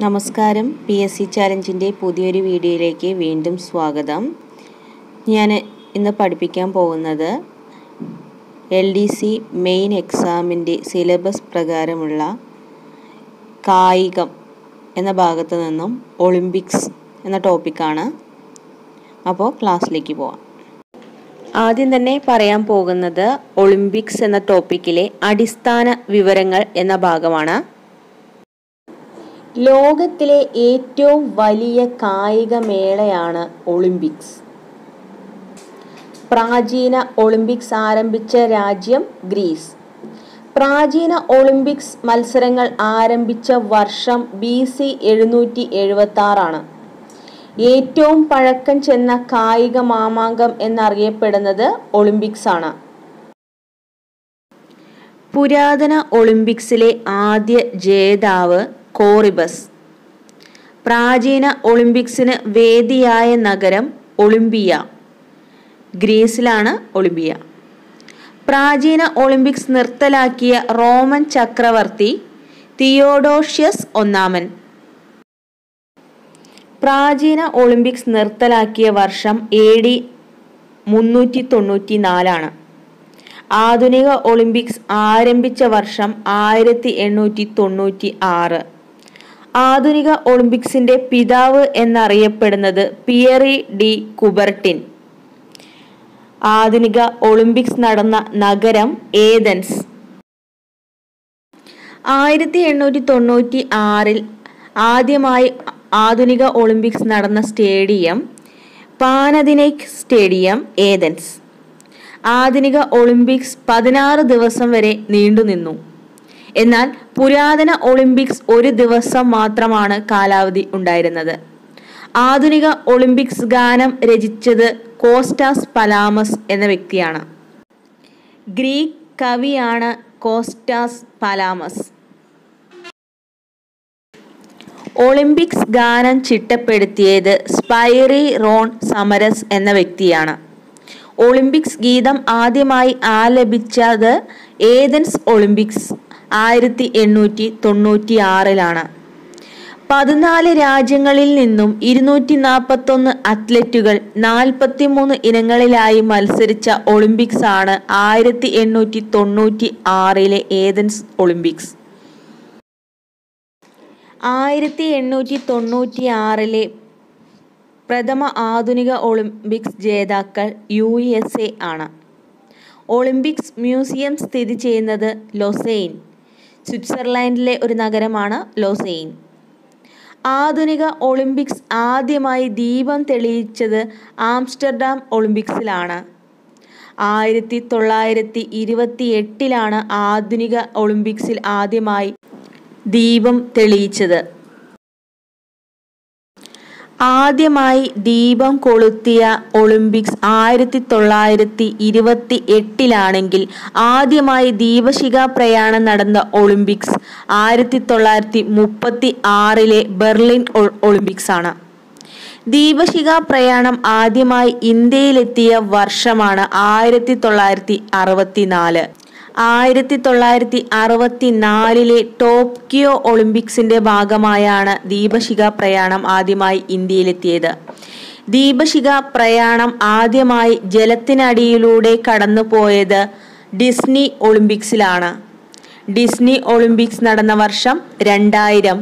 നമസ്കാരം. PSC ചാലഞ്ചിൻ്റെ പുതിയൊരു വീഡിയോയിലേക്ക് വീണ്ടും സ്വാഗതം. ഞാൻ ഇന്ന് പഠിപ്പിക്കാൻ പോകുന്നത് LDC മെയിൻ എക്സാമിൻ്റെ സിലബസ് പ്രകാരമുള്ള കായികം എന്ന ഭാഗത്തു നിന്നും ഒളിമ്പിക്സ് എന്ന ടോപ്പിക്കാണ്. അപ്പോൾ ക്ലാസ്സിലേക്ക് പോവാം. ആദ്യം തന്നെ പറയാൻ പോകുന്നത് ഒളിമ്പിക്സ് എന്ന ടോപ്പിക്കിലെ അടിസ്ഥാന വിവരങ്ങൾ എന്ന ഭാഗമാണ്. ലോകത്തിലെ ഏറ്റവും വലിയ കായികമേളയാണ് ഒളിമ്പിക്സ്. പ്രാചീന ഒളിമ്പിക്സ് ആരംഭിച്ച രാജ്യം ഗ്രീസ്. പ്രാചീന ഒളിമ്പിക്സ് മത്സരങ്ങൾ ആരംഭിച്ച വർഷം BC 776 ഏറ്റവും പഴക്കം ചെന്ന കായിക മാമാങ്കം എന്നറിയപ്പെടുന്നത് ഒളിമ്പിക്സ് ആണ്. പുരാതന ഒളിമ്പിക്സിലെ ആദ്യ ജേതാവ് കോറിബസ്. പ്രാചീന ഒളിമ്പിക്സിന് വേദിയായ നഗരം ഒളിമ്പിയ. ഗ്രീസിലാണ് ഒളിമ്പിയ. പ്രാചീന ഒളിമ്പിക്സ് നിർത്തലാക്കിയ റോമൻ ചക്രവർത്തി തിയോഡോഷ്യസ് I. പ്രാചീന ഒളിമ്പിക്സ് നിർത്തലാക്കിയ വർഷം AD 394. ആധുനിക ഒളിമ്പിക്സ് ആരംഭിച്ച വർഷം 1896. ആധുനിക ഒളിമ്പിക്സിന്റെ പിതാവ് എന്നറിയപ്പെടുന്നത് പിയറി ഡി കുബർട്ടിൻ. ആധുനിക ഒളിമ്പിക്സ് നടന്ന നഗരം ഏതൻസ്. 1896 ആദ്യമായി ആധുനിക ഒളിമ്പിക്സ് നടന്ന സ്റ്റേഡിയം പാനഥിനൈക് സ്റ്റേഡിയം, ഏതൻസ്. ആധുനിക ഒളിമ്പിക്സ് 16 ദിവസം വരെ നീണ്ടുനിന്നു. എന്നാൽ പുരാതന ഒളിമ്പിക്സ് ഒരു ദിവസം മാത്രമാണ് കാലാവധി ഉണ്ടായിരുന്നത്. ആധുനിക ഒളിമ്പിക്സ് ഗാനം രചിച്ചത് കോസ്റ്റാസ് പലാമസ് എന്ന വ്യക്തിയാണ്. ഗ്രീക്ക് കവിയാണ് കോസ്റ്റാസ് പലാമസ്. ഒളിമ്പിക്സ് ഗാനം ചിട്ടപ്പെടുത്തിയത് സ്പൈറി റോൺ സമരസ് എന്ന വ്യക്തിയാണ്. ഒളിമ്പിക്സ് ഗീതം ആദ്യമായി ആലപിച്ചത് ഏതൻസ് ഒളിമ്പിക്സ് 1896. 14 രാജ്യങ്ങളിൽ നിന്നും 241 അത്ലറ്റുകൾ 43 ഇനങ്ങളിലായി മത്സരിച്ച ഒളിമ്പിക്സ് ആണ് 1896 ഏതൻസ് ഒളിമ്പിക്സ്. 1896 പ്രഥമ ആധുനിക ഒളിമ്പിക്സ് ജേതാക്കൾ USA ആണ്. ഒളിമ്പിക്സ് മ്യൂസിയം സ്ഥിതി ചെയ്യുന്നത് ലൊസൈൻ, സ്വിറ്റ്സർലാൻഡിലെ ഒരു നഗരമാണ് ലൊസൈൻ. ആധുനിക ഒളിമ്പിക്സ് ആദ്യമായി ദീപം തെളിയിച്ചത് ആംസ്റ്റർഡാം ഒളിമ്പിക്സിലാണ്. 1928 ആധുനിക ഒളിമ്പിക്സിൽ ആദ്യമായി ദീപം തെളിയിച്ചത്. ആദ്യമായി ദീപം കൊളുത്തിയ ഒളിമ്പിക്സ് 1928 ആദ്യമായി ദീപശിഖ പ്രയാണം നടന്ന ഒളിമ്പിക്സ് 1936 ബെർലിൻ ഒളിമ്പിക്സ് ആണ്. ദീപശിഖ പ്രയാണം ആദ്യമായി ഇന്ത്യയിലെത്തിയ വർഷമാണ് 1964. 1964 ടോക്കിയോ ഒളിമ്പിക്സിന്റെ ഭാഗമായാണ് ദീപശിഖ പ്രയാണം ആദ്യമായി ഇന്ത്യയിലെത്തിയത്. ദീപശിഖ പ്രയാണം ആദ്യമായി ജലത്തിനടിയിലൂടെ കടന്നുപോയത് ഡിസ്നി ഒളിമ്പിക്സിലാണ്. ഡിസ്നി ഒളിമ്പിക്സ് നടന്ന വർഷം 2000.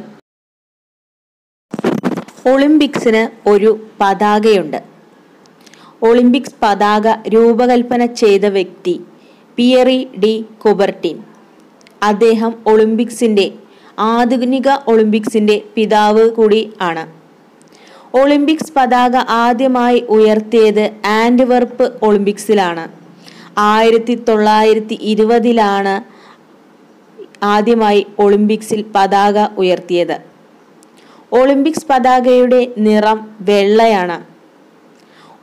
ഒളിമ്പിക്സിന് ഒരു പതാകയുണ്ട്. ഒളിമ്പിക്സ് പതാക രൂപകൽപ്പന ചെയ്ത വ്യക്തി പിയറി ഡി കുബർട്ടിൻ. അദ്ദേഹം ആധുനിക ഒളിമ്പിക്സിന്റെ പിതാവ് കൂടി ആണ്. ഒളിമ്പിക്സ് പതാക ആദ്യമായി ഉയർത്തിയത് ആന്റ്വെർപ്പ് ഒളിമ്പിക്സിലാണ്. 1920 ആദ്യമായി ഒളിമ്പിക്സിൽ പതാക ഉയർത്തിയത്. ഒളിമ്പിക്സ് പതാകയുടെ നിറം വെള്ളയാണ്.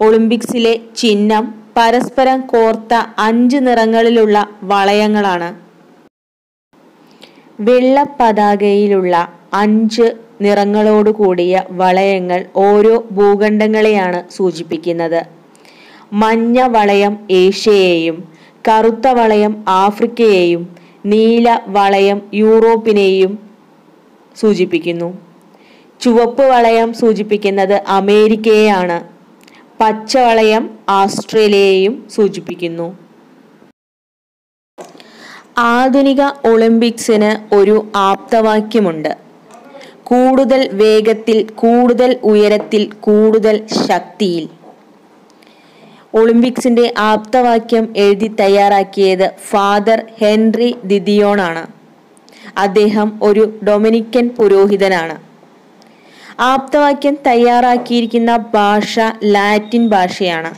ഒളിമ്പിക്സിലെ ചിഹ്നം പരസ്പരം കോർത്ത 5 നിറങ്ങളിലുള്ള വളയങ്ങളാണ്. വെള്ള പതാകയിലുള്ള 5 നിറങ്ങളോട് കൂടിയ വളയങ്ങൾ ഓരോ ഭൂഖണ്ഡങ്ങളെയാണ് സൂചിപ്പിക്കുന്നത്. മഞ്ഞ വളയം ഏഷ്യയെയും, കറുത്ത വളയം ആഫ്രിക്കയെയും, നീല വളയം യൂറോപ്പിനെയും സൂചിപ്പിക്കുന്നു. ചുവപ്പ് വളയം സൂചിപ്പിക്കുന്നത് അമേരിക്കയെയാണ്. പച്ച വളയം ആസ്ട്രേലിയയെയും സൂചിപ്പിക്കുന്നു. ആധുനിക ഒളിമ്പിക്സിന് ഒരു ആപ്തവാക്യമുണ്ട്. കൂടുതൽ വേഗത്തിൽ, കൂടുതൽ ഉയരത്തിൽ, കൂടുതൽ ശക്തിയിൽ. ഒളിമ്പിക്സിന്റെ ആപ്തവാക്യം എഴുതി തയ്യാറാക്കിയത് ഫാദർ ഹെൻറി ദിദിയോൺ ആണ്. അദ്ദേഹം ഒരു ഡൊമിനിക്കൻ പുരോഹിതനാണ്. ആപ്തവാക്യം തയ്യാറാക്കിയിരിക്കുന്ന ഭാഷ ലാറ്റിൻ ഭാഷയാണ്.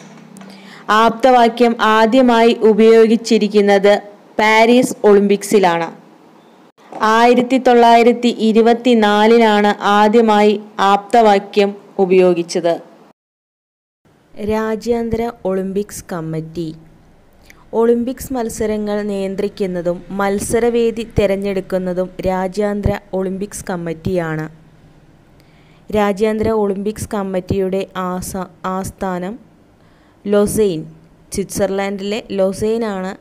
ആപ്തവാക്യം ആദ്യമായി ഉപയോഗിച്ചിരിക്കുന്നത് പാരീസ് ഒളിമ്പിക്സിലാണ്. 1924 ആദ്യമായി ആപ്തവാക്യം ഉപയോഗിച്ചത്. രാജ്യാന്തര ഒളിമ്പിക്സ് കമ്മിറ്റി ഒളിമ്പിക്സ് മത്സരങ്ങൾ നിയന്ത്രിക്കുന്നതും മത്സരവേദി തിരഞ്ഞെടുക്കുന്നതും രാജ്യാന്തര ഒളിമ്പിക്സ് കമ്മിറ്റിയാണ്. രാജ്യാന്തര ഒളിമ്പിക്സ് കമ്മിറ്റിയുടെ ആസ്ഥാനം ലൊസൈൻ, സ്വിറ്റ്സർലൻഡിലെ ലൊസൈനാണ്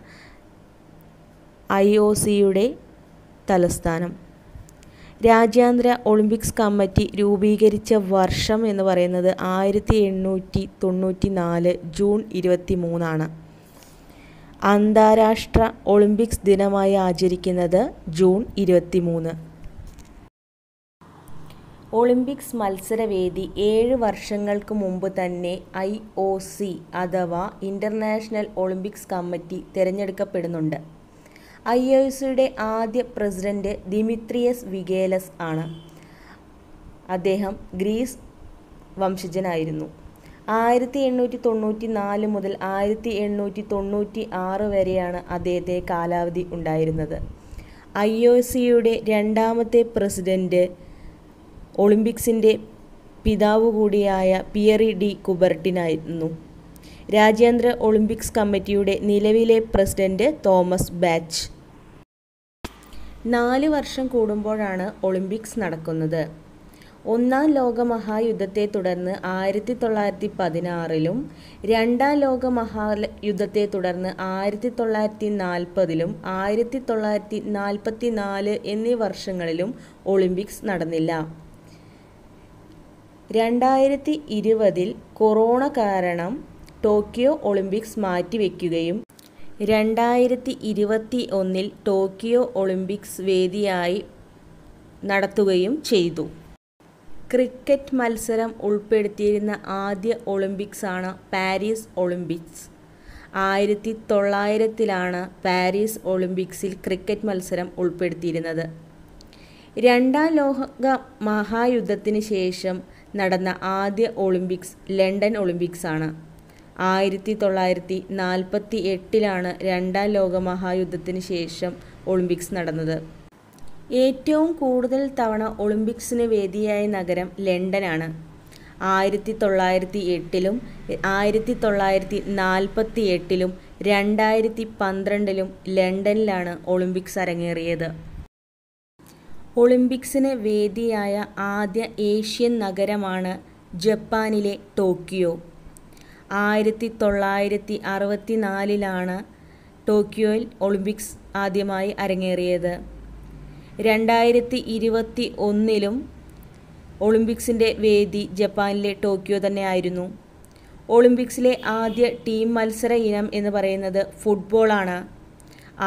IOCയുടെ തലസ്ഥാനം. രാജ്യാന്തര ഒളിമ്പിക്സ് കമ്മിറ്റി രൂപീകരിച്ച വർഷം എന്ന് പറയുന്നത് 1894 ജൂൺ 23 അന്താരാഷ്ട്ര ഒളിമ്പിക്സ് ദിനമായി ആചരിക്കുന്നത് ജൂൺ 23. ഒളിമ്പിക്സ് മത്സരവേദി 7 വർഷങ്ങൾക്ക് മുമ്പ് തന്നെ IOC അഥവാ ഇന്റർനാഷണൽ ഒളിമ്പിക്സ് കമ്മിറ്റി തിരഞ്ഞെടുക്കപ്പെടുന്നുണ്ട്. IOCയുടെ ആദ്യ പ്രസിഡന്റ് ദിമിത്രിയസ് വിഗേലസ് ആണ്. അദ്ദേഹം ഗ്രീസ് വംശജനായിരുന്നു. 1894 മുതൽ 1896 വരെയാണ് അദ്ദേഹത്തെ കാലാവധി ഉണ്ടായിരുന്നത്. IOCയുടെ രണ്ടാമത്തെ പ്രസിഡന്റ് ഒളിമ്പിക്സിന്റെ പിതാവ് കൂടിയായ പിയറി ഡി കുബർട്ടിനായിരുന്നു. രാജ്യാന്തര ഒളിമ്പിക്സ് കമ്മിറ്റിയുടെ നിലവിലെ പ്രസിഡന്റ് തോമസ് ബാച്ച്. 4 വർഷം കൂടുമ്പോഴാണ് ഒളിമ്പിക്സ് നടക്കുന്നത്. ഒന്നാം ലോകമഹായുദ്ധത്തെ തുടർന്ന് 1916 രണ്ടാം ലോകമഹായുദ്ധത്തെ തുടർന്ന് 1940 1944 എന്നീ വർഷങ്ങളിലും ഒളിമ്പിക്സ് നടന്നില്ല. 2020 കൊറോണ കാരണം ടോക്കിയോ ഒളിമ്പിക്സ് മാറ്റിവെക്കുകയും 2021 ടോക്കിയോ ഒളിമ്പിക്സ് വേദിയായി നടത്തുകയും ചെയ്തു. ക്രിക്കറ്റ് മത്സരം ഉൾപ്പെടുത്തിയിരുന്ന ആദ്യ ഒളിമ്പിക്സ് ആണ് പാരീസ് ഒളിമ്പിക്സ്. 1900 പാരീസ് ഒളിമ്പിക്സിൽ ക്രിക്കറ്റ് മത്സരം ഉൾപ്പെടുത്തിയിരുന്നത്. രണ്ടാം ലോക മഹായുദ്ധത്തിന് ശേഷം നടന്ന ആദ്യ ഒളിമ്പിക്സ് ലണ്ടൻ ഒളിമ്പിക്സ് ആണ്. 1948 രണ്ടാം ലോക മഹായുദ്ധത്തിന് ശേഷം ഒളിമ്പിക്സ് നടന്നത്. ഏറ്റവും കൂടുതൽ തവണ ഒളിമ്പിക്സിന് വേദിയായ നഗരം ലണ്ടനാണ്. 1908 1948 2012 ലണ്ടനിലാണ് ഒളിമ്പിക്സ് അരങ്ങേറിയത്. ഒളിമ്പിക്സിന് വേദിയായ ആദ്യ ഏഷ്യൻ നഗരമാണ് ജപ്പാനിലെ ടോക്കിയോ. 1964 ടോക്കിയോയിൽ ഒളിമ്പിക്സ് ആദ്യമായി അരങ്ങേറിയത്. 2021 ഒളിമ്പിക്സിൻ്റെ വേദി ജപ്പാനിലെ ടോക്കിയോ തന്നെയായിരുന്നു. ഒളിമ്പിക്സിലെ ആദ്യ ടീം മത്സര ഇനം എന്ന് പറയുന്നത് ഫുട്ബോളാണ്.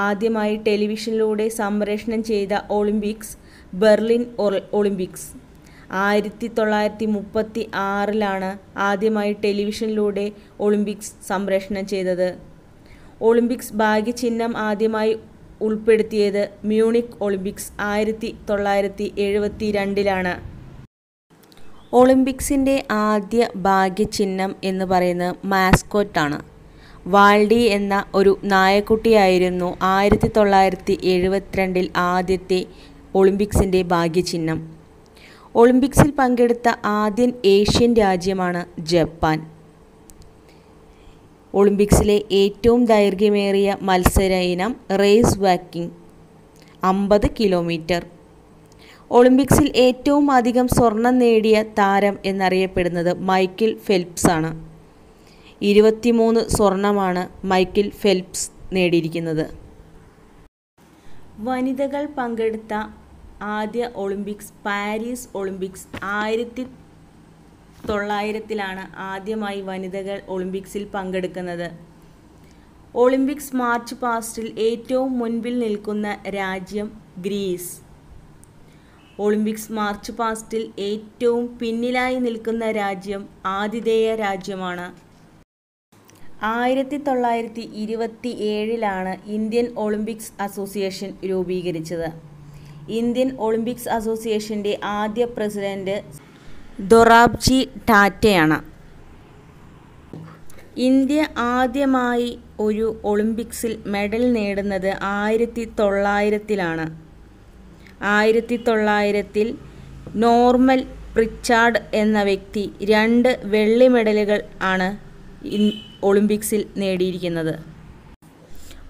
ആദ്യമായി ടെലിവിഷനിലൂടെ സംപ്രേഷണം ചെയ്ത ഒളിമ്പിക്സ് ബെർലിൻ ഒളിമ്പിക്സ്. 1936 ആദ്യമായി ടെലിവിഷനിലൂടെ ഒളിമ്പിക്സ് സംപ്രേഷണം ചെയ്തത്. ഒളിമ്പിക്സ് ഭാഗ്യചിഹ്നം ആദ്യമായി ഉൾപ്പെടുത്തിയത് മ്യൂണിക് ഒളിമ്പിക്സ് 1972 ഒളിമ്പിക്സിൻ്റെ ആദ്യ ഭാഗ്യചിഹ്നം എന്ന് പറയുന്നത് മാസ്കോട്ടാണ്. വാൾഡി എന്ന ഒരു നായക്കുട്ടിയായിരുന്നു 1972 ആദ്യത്തെ ഒളിമ്പിക്സിൻ്റെ ഭാഗ്യചിഹ്നം. ഒളിമ്പിക്സിൽ പങ്കെടുത്ത ആദ്യ ഏഷ്യൻ രാജ്യമാണ് ജപ്പാൻ. ഒളിമ്പിക്സിലെ ഏറ്റവും ദൈർഘ്യമേറിയ മത്സര ഇനം റേസ് വാക്കിംഗ് 50 കിലോമീറ്റർ. ഒളിമ്പിക്സിൽ ഏറ്റവും അധികം സ്വർണം നേടിയ താരം എന്നറിയപ്പെടുന്നത് മൈക്കിൾ ഫെൽപ്സ് ആണ്. 23 സ്വർണമാണ് മൈക്കിൾ ഫെൽപ്സ് നേടിയിരിക്കുന്നത്. വനിതകൾ പങ്കെടുത്ത ആദ്യ ഒളിമ്പിക്സ് പാരീസ് ഒളിമ്പിക്സ് 1900-ലാണ് ആദ്യമായി വനിതകൾ ഒളിമ്പിക്സിൽ പങ്കെടുക്കുന്നത്. ഒളിമ്പിക്സ് മാർച്ച് പാസ്റ്റിൽ ഏറ്റവും മുൻപിൽ നിൽക്കുന്ന രാജ്യം ഗ്രീസ്. ഒളിമ്പിക്സ് മാർച്ച് പാസ്റ്റിൽ ഏറ്റവും പിന്നിലായി നിൽക്കുന്ന രാജ്യം ആതിഥേയ രാജ്യമാണ്. 1927-ലാണ് ഇന്ത്യൻ ഒളിമ്പിക്സ് അസോസിയേഷൻ രൂപീകരിച്ചത്. ഇന്ത്യൻ ഒളിമ്പിക്സ് അസോസിയേഷൻ്റെ ആദ്യ പ്രസിഡന്റ് ദൊറാബ്ജി ടാറ്റയാണ്. ഇന്ത്യ ആദ്യമായി ഒരു ഒളിമ്പിക്സിൽ മെഡൽ നേടുന്നത് 1900-ലാണ്. 1900-ൽ നോർമൻ പ്രിച്ചാർഡ് എന്ന വ്യക്തി 2 വെള്ളി മെഡലുകൾ ആണ് ഒളിമ്പിക്സിൽ നേടിയിരിക്കുന്നത്.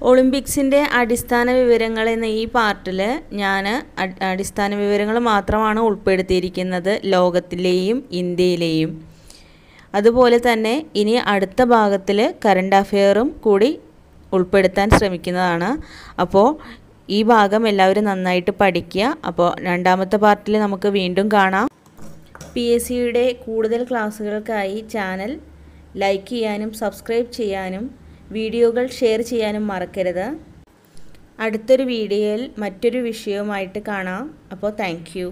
ഒളിമ്പിക്സിൻ്റെ അടിസ്ഥാന വിവരങ്ങൾ എന്ന ഈ പാർട്ടിൽ ഞാൻ അടിസ്ഥാന വിവരങ്ങൾ മാത്രമാണ് ഉൾപ്പെടുത്തിയിരിക്കുന്നത്, ലോകത്തിലെയും ഇന്ത്യയിലെയും. അതുപോലെ തന്നെ ഇനി അടുത്ത ഭാഗത്തിൽ കറണ്ട് അഫെയറും കൂടി ഉൾപ്പെടുത്താൻ ശ്രമിക്കുന്നതാണ്. അപ്പോൾ ഈ ഭാഗം എല്ലാവരും നന്നായിട്ട് പഠിക്കുക. അപ്പോൾ രണ്ടാമത്തെ പാർട്ടിൽ നമുക്ക് വീണ്ടും കാണാം. PSCയുടെ കൂടുതൽ ക്ലാസ്സുകൾക്കായി ചാനൽ ലൈക്ക് ചെയ്യാനും സബ്സ്ക്രൈബ് ചെയ്യാനും വീഡിയോകൾ ഷെയർ ചെയ്യാനും മറക്കരുത്. അടുത്തൊരു വീഡിയോയിൽ മറ്റൊരു വിഷയവുമായിട്ട് കാണാം. അപ്പോൾ താങ്ക് യു.